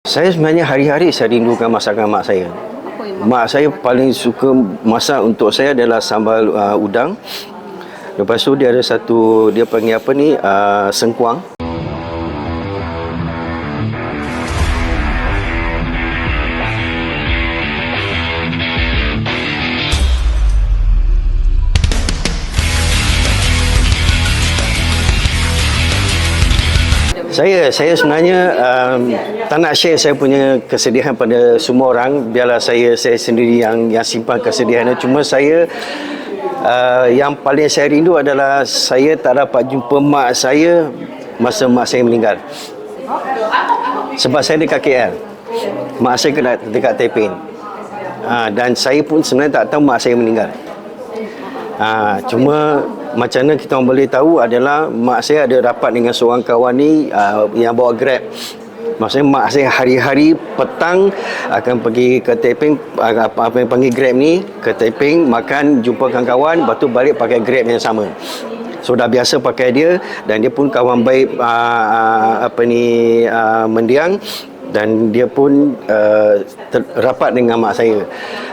Saya sebenarnya hari-hari saya rindukan masakan mak saya. Apa yang Mak saya paling suka masak untuk saya adalah sambal udang. Lepas tu dia ada satu, dia panggil apa ni, sengkuang. Saya sebenarnya tak nak share saya punya kesedihan pada semua orang. Biarlah saya sendiri yang simpan kesedihan itu. Cuma saya yang paling saya rindu adalah saya tak dapat jumpa mak saya masa mak saya meninggal. Sebab saya dekat KL, mak saya kena dekat Taiping. Dan saya pun sebenarnya tak tahu mak saya meninggal. Cuma macam mana kita orang boleh tahu adalah mak saya ada rapat dengan seorang kawan ni yang bawa Grab. Maksudnya mak saya hari-hari petang akan pergi ke Taiping, apa yang panggil Grab ni, ke Taiping, makan, jumpa kawan-kawan, lepas tu balik pakai Grab yang sama. So dah biasa pakai dia, dan dia pun kawan baik mendiang, dan dia pun rapat dengan mak saya.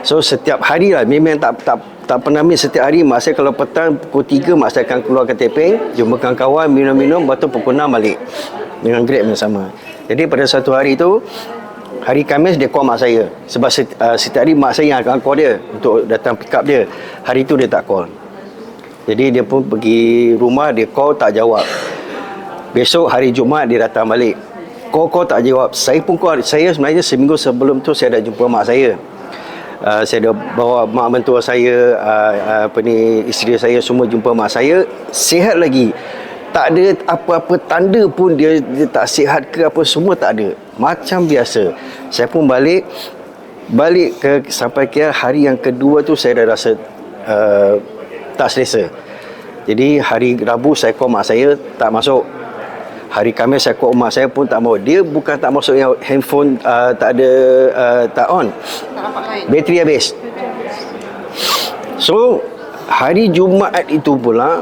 So setiap hari lah, memang tak pernah miss. Setiap hari mak saya kalau petang pukul 3 mak saya akan keluar ke Taiping, jumpa kawan, minum-minum, lepas tu pukul 6 balik dengan Grab yang sama. Jadi pada satu hari tu, hari Khamis dia call mak saya. Sebab setiap hari mak saya yang akan call dia untuk datang pick up dia. Hari tu dia tak call. Jadi dia pun pergi rumah, dia call tak jawab. Besok hari Jumaat dia datang balik, call tak jawab. Saya pun call. Saya sebenarnya seminggu sebelum tu saya dah jumpa mak saya. Saya dah bawa mak mentua saya, isteri saya semua jumpa mak saya. Sihat lagi. Tak ada apa-apa tanda pun dia tak sihat ke apa, semua tak ada. Macam biasa. Saya pun balik ke sampai ke hari yang kedua tu saya dah rasa tak selesa. Jadi hari Rabu saya call mak saya tak masuk. Hari Khamis saya call mak saya pun tak mau. Dia bukan tak masuk, yang handphone tak ada, tak on. Bateri habis. So hari Jumaat itu pula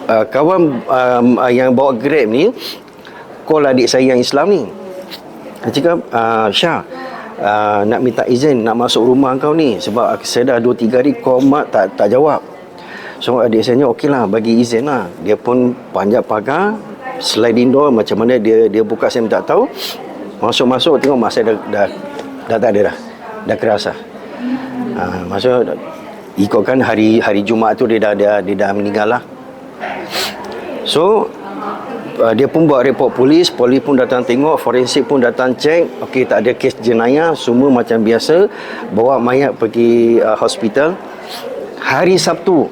kawan yang bawa Grab ni call adik saya yang Islam ni. Dia cakap, Syah, nak minta izin nak masuk rumah kau ni, sebab saya dah 2-3 hari call mak tak jawab. So adik saya ni okey lah, bagi izin lah. Dia pun panjat pagar, sliding door, macam mana dia buka saya tak tahu. Masuk tengok mak saya dah tak ada dah keras lah. Maksud ikutkan hari Jumaat tu dia dah meninggal lah. So dia pun buat report polis pun datang tengok, forensik pun datang cek, okey tak ada kes jenayah, semua macam biasa. Bawa mayat pergi hospital. Hari Sabtu,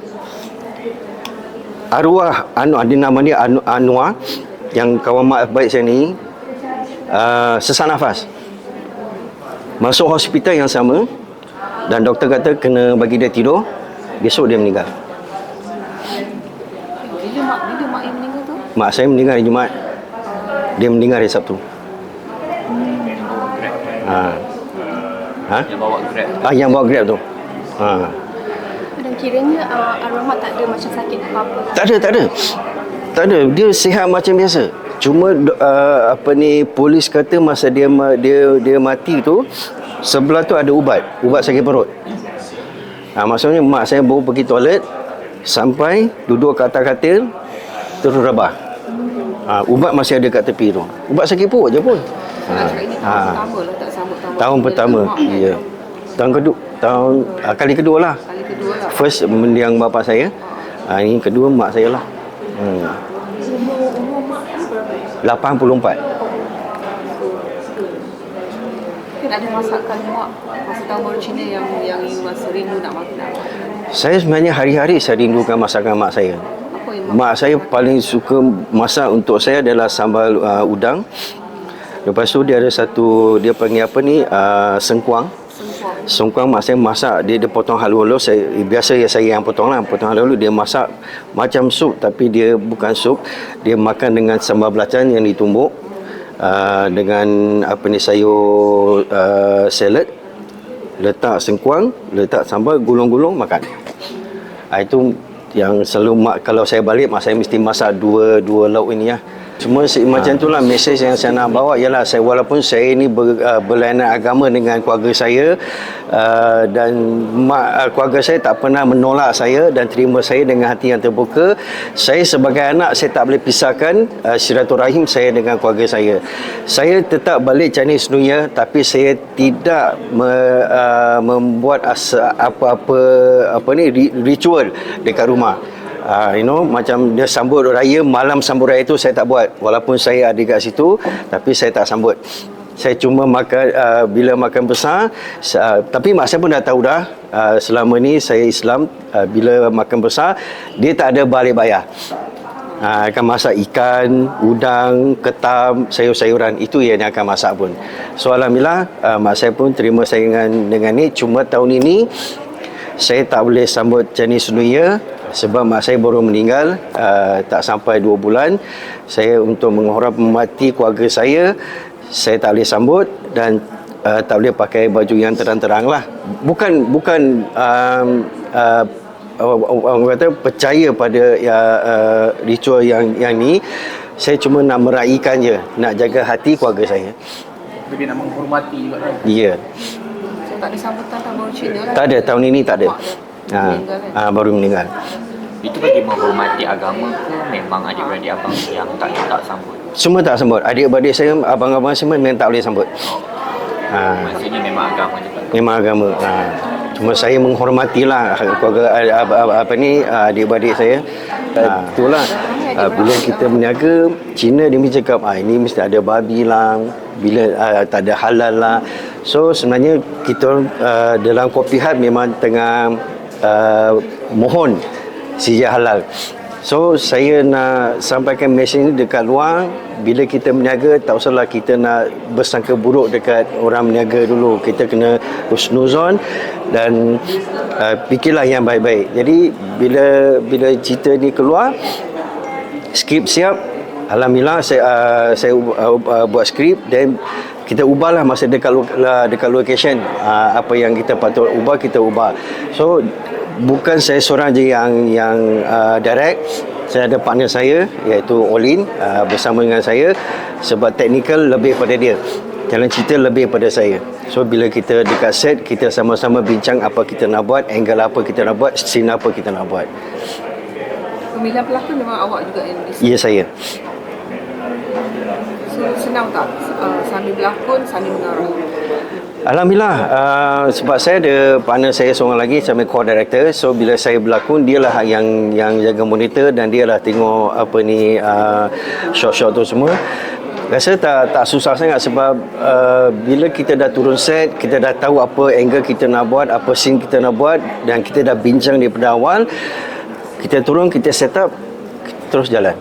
arwah dia nama dia Anwar, yang kawan mak baik saya ni, sesak nafas. Masuk hospital yang sama, dan doktor kata kena bagi dia tidur. Besok dia meninggal. Bila mak yang meninggal tu? Mak saya meninggal hari Jumaat. Dia meninggal hari Sabtu. Yang bawa Grab. Yang bawa Grab tu. Dan kiranya arwah mak tak ada macam sakit apa-apa? Tak ada. Dia sihat macam biasa. Cuma polis kata masa dia mati tu, sebelah tu ada ubat sakit perut. Maksudnya mak saya baru pergi toilet, sampai duduk kat atas katil, terus rebah. Ubat masih ada kat tepi tu. Ubat sakit perut je pun. Ini tahun pertama lah, tak sambut Tahun pertama. Ya. Kali kedua lah. First mendiang bapa saya. Ini kedua mak saya lah. Umur mak ni berapa? 84. Mungkin ada masakan mak masa tahun baru Cina yang masa rindu nak makan. Saya sebenarnya hari-hari saya rindukan masakan mak saya. Apa yang Mak saya paling suka masak untuk saya adalah sambal udang. Lepas tu dia ada satu, dia panggil apa ni, sengkuang. Sengkuang mak saya masak, dia potong halus-halus. Biasa saya yang potong halus-halus. Dia masak macam sup, tapi dia bukan sup. Dia makan dengan sambal belacan yang ditumbuk, dengan sayur salad. Letak sengkuang, letak sambal, gulung-gulung, makan. Itu yang selalu kalau saya balik, mak saya mesti masak dua lauk ini ya. Semua macam itulah mesej yang saya nak bawa ialah walaupun saya ni berlainan agama dengan keluarga saya, dan keluarga saya tak pernah menolak saya dan terima saya dengan hati yang terbuka. Saya sebagai anak, saya tak boleh pisahkan silaturahim saya dengan keluarga saya. Saya tetap balik Chinese New Year, tapi saya tidak membuat apa ni ritual dekat rumah. Macam dia sambut raya, malam sambut raya tu saya tak buat. Walaupun saya ada kat situ, tapi saya tak sambut. Saya cuma makan bila makan besar. Tapi mak saya pun dah tahu dah, selama ni saya Islam, bila makan besar dia tak ada balik bayar. Akan masak ikan, udang, ketam, sayur-sayuran, itu yang dia akan masak pun. So alhamdulillah, mak saya pun terima saya dengan ni. Cuma tahun ini saya tak boleh sambut Chinese New Year sebab mak saya baru meninggal, tak sampai 2 bulan. Saya untuk menghormati keluarga saya tak boleh sambut dan tak boleh pakai baju yang terang-terang lah. Bukan orang kata percaya pada ritual yang ni. Saya cuma nak meraihkan je, nak jaga hati keluarga saya. Lebih nak menghormati juga kan? Ya. So, tak ada sambutan tahun baru Cina lah. Tak ada, tahun ini tak ada. Baru meninggal. Itu bagi menghormati agama ke memang adik-beradik abang yang tak sambut? Semua tak sambut. Adik-beradik saya, abang-abang semua memang tak boleh sambut. Maksudnya memang agama juga? Memang agama. Cuma saya menghormatilah keluarga adik-beradik saya. Itulah. Bila kita berniaga, Cina dia mesti cakap ini mesti ada babi lah, bila tak ada halal lah. So sebenarnya kita dalam Kopi Hut memang tengah mohon sijil halal. So saya nak sampaikan mesej ni dekat luar. Bila kita berniaga, tak usahlah kita nak bersangka buruk dekat orang berniaga dulu. Kita kena husnuzon dan fikirlah yang baik-baik. Jadi bila cerita ni keluar, skrip siap, alhamdulillah saya buat skrip dan kita ubahlah masa dekat location. Apa yang kita patut ubah, kita ubah. So bukan saya seorang je yang direct. Saya ada partner saya iaitu Olin, bersama dengan saya. Sebab teknikal lebih pada dia, jalan cerita lebih pada saya. So bila kita dekat set, kita sama-sama bincang apa kita nak buat, angle apa kita nak buat, scene apa kita nak buat. Pemilihan pelakon memang awak juga yang decide? Ya, saya. So senang tak sambil berlakon, sambil mengarah? Alhamdulillah, sebab saya ada partner saya seorang lagi, saya co-director. So bila saya berlakon, dialah yang jaga monitor dan dialah tengok shot-shot tu semua. Rasa tak susah sangat sebab bila kita dah turun set, kita dah tahu apa angle kita nak buat, apa scene kita nak buat, dan kita dah bincang daripada awal. Kita turun, kita set up, terus jalan.